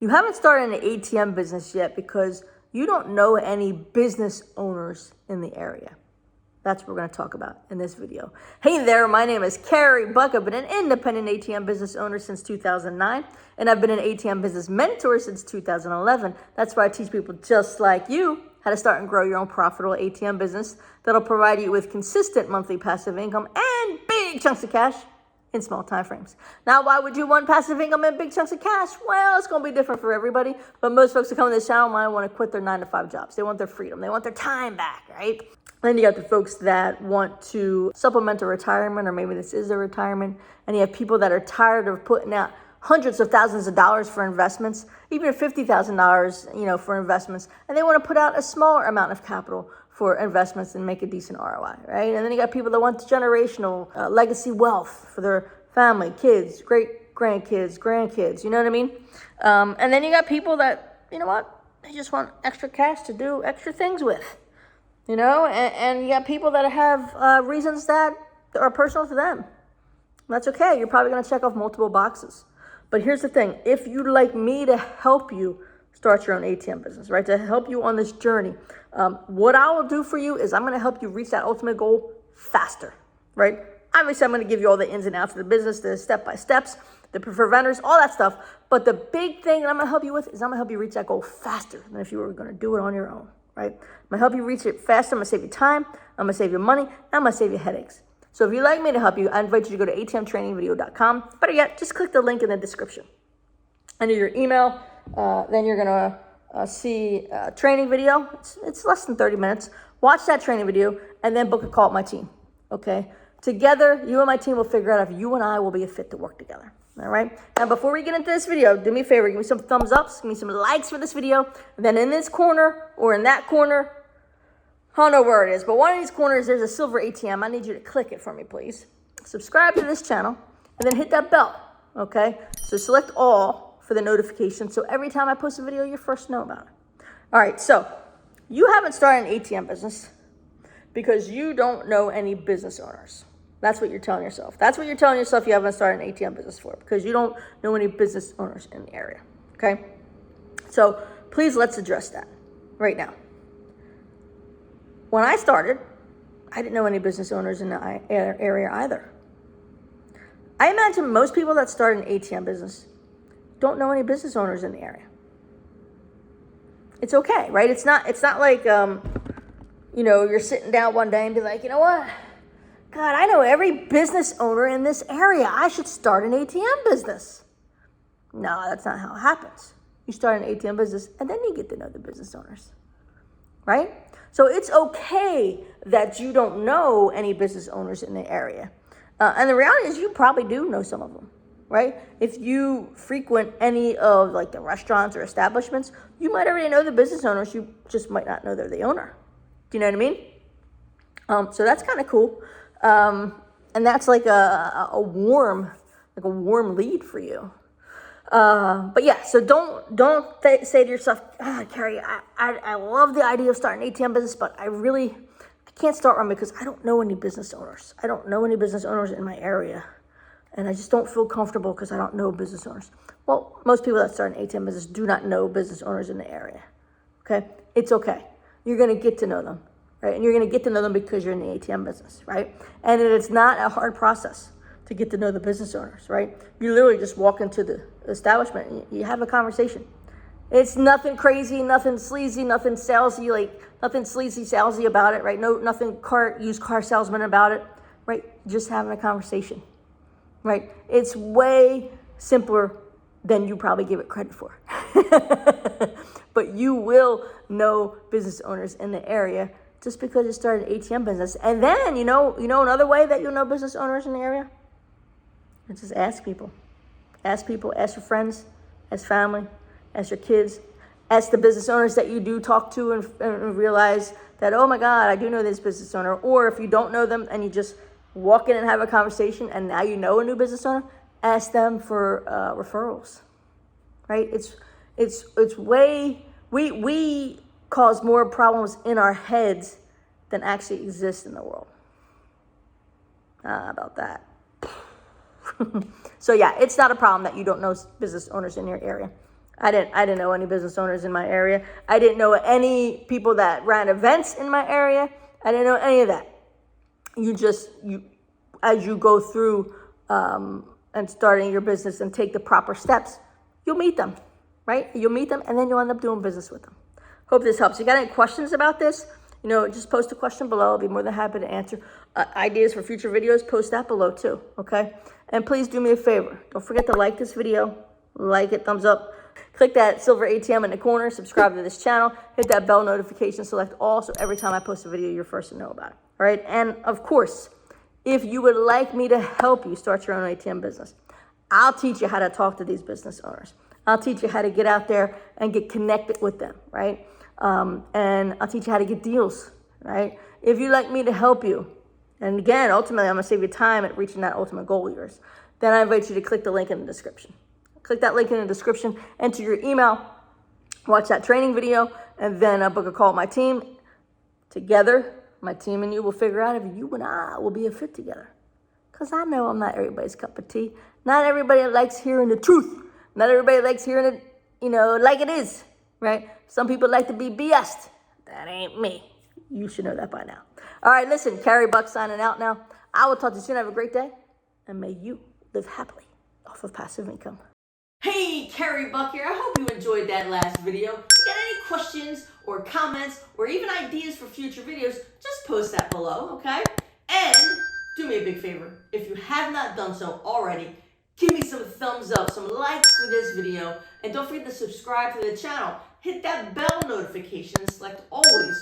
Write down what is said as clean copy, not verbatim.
You haven't started an ATM business yet because you don't know any business owners in the area. That's what we're going to talk about in this video. Hey there, my name is Carey Buck. I've been an independent ATM business owner since 2009, and I've been an ATM business mentor since 2011. That's why I teach people just like you how to start and grow your own profitable ATM business that'll provide you with consistent monthly passive income and big chunks of cash in small time frames. Now, why would you want passive income and big chunks of cash? Well, it's going to be different for everybody, but most folks that come to this channel might want to quit their 9-to-5 jobs. They want their freedom. They want their time back, right? Then you got the folks that want to supplement a retirement, or maybe this is their retirement, and you have people that are tired of putting out hundreds of thousands of dollars for investments, even $50,000, for investments, and they want to put out a smaller amount of capital for investments and make a decent ROI, right? And then you got people that want generational legacy wealth for their family, kids, great grandkids, grandkids, you know what I mean? And then you got people that, they just want extra cash to do extra things with, and you got people that have reasons that are personal to them. That's okay. You're probably going to check off multiple boxes. But here's the thing. If you'd like me to help you start your own ATM business, right? To help you on this journey. What I will do for you is I'm going to help you reach that ultimate goal faster, right? Obviously, I'm going to give you all the ins and outs of the business, the step-by-steps, the preferred vendors, all that stuff. But the big thing that I'm going to help you with is I'm going to help you reach that goal faster than if you were going to do it on your own, right? I'm going to help you reach it faster. I'm going to save you time. I'm going to save you money. And I'm going to save you headaches. So if you'd like me to help you, I invite you to go to atmtrainingvideo.com. Better yet, just click the link in the description. Enter your email. Then you're going to see a training video. It's less than 30 minutes. Watch that training video and then book a call with my team, okay? Together, you and my team will figure out if you and I will be a fit to work together, all right? Now, before we get into this video, do me a favor. Give me some thumbs ups. Give me some likes for this video. And then in this corner or in that corner, I don't know where it is, but one of these corners, there's a silver ATM. I need you to click it for me, please. Subscribe to this channel and then hit that bell, okay? So select all for the notification, so every time I post a video, you first know about it. All right, so you haven't started an ATM business because you don't know any business owners. That's what you're telling yourself. That's what you're telling yourself you haven't started an ATM business for, because you don't know any business owners in the area, okay? So please, let's address that right now. When I started, I didn't know any business owners in the area either. I imagine most people that start an ATM business don't know any business owners in the area. It's okay, right? It's not like, you're sitting down one day and be like, you know what? God, I know every business owner in this area. I should start an ATM business. No, that's not how it happens. You start an ATM business and then you get to know the business owners, right? So it's okay that you don't know any business owners in the area. And the reality is you probably do know some of them. Right? If you frequent any of like the restaurants or establishments, you might already know the business owners. You just might not know they're the owner. Do you know what I mean? So that's kind of cool. And that's like a warm lead for you. But yeah, so don't say to yourself, Carey, I love the idea of starting an ATM business, but I can't start one because I don't know any business owners. I don't know any business owners in my area. And I just don't feel comfortable because I don't know business owners. Well, most people that start an ATM business do not know business owners in the area, okay? It's okay. You're going to get to know them, right? And you're going to get to know them because you're in the ATM business, right? And it's not a hard process to get to know the business owners, right? You literally just walk into the establishment and you have a conversation. It's nothing crazy, nothing sleazy, nothing salesy, nothing sleazy, salesy about it, right? Nothing used car salesman about it, right? Just having a conversation. Right? It's way simpler than you probably give it credit for. But you will know business owners in the area just because you started an ATM business. And then, you know another way that you'll know business owners in the area? It's just ask people. Ask people, ask your friends, ask family, ask your kids, ask the business owners that you do talk to and realize that, oh my God, I do know this business owner. Or if you don't know them and you just walk in and have a conversation and now you know a new business owner, ask them for referrals, right? It's way, we cause more problems in our heads than actually exist in the world. About that. So yeah, it's not a problem that you don't know business owners in your area. I didn't know any business owners in my area. I didn't know any people that ran events in my area. I didn't know any of that. As you go through and starting your business and take the proper steps, you'll meet them, right? You'll meet them and then you'll end up doing business with them. Hope this helps. You got any questions about this? Just post a question below. I'll be more than happy to answer. Ideas for future videos, post that below too, okay? And please do me a favor. Don't forget to like this video. Like it, thumbs up. Click that silver ATM in the corner. Subscribe to this channel. Hit that bell notification. Select all, so every time I post a video, you're first to know about it. All right? And, of course, if you would like me to help you start your own ATM business, I'll teach you how to talk to these business owners. I'll teach you how to get out there and get connected with them, right? And I'll teach you how to get deals, right? If you'd like me to help you, and again, ultimately, I'm going to save you time at reaching that ultimate goal of yours, then I invite you to click the link in the description. Click that link in the description, enter your email, watch that training video, and then book a call with my team. Together, my team and you will figure out if you and I will be a fit together. Because I know I'm not everybody's cup of tea. Not everybody likes hearing the truth. Not everybody likes hearing it, like it is, right? Some people like to be BS'd. That ain't me. You should know that by now. All right, listen, Carey Buck signing out now. I will talk to you soon. Have a great day. And may you live happily off of passive income. Hey, Carey Buck here. I hope you enjoyed that last video. If you got any questions or comments or even ideas for future videos, just post that below, okay? And do me a big favor. If you have not done so already, give me some thumbs up, some likes for this video, and don't forget to subscribe to the channel. Hit that bell notification and select always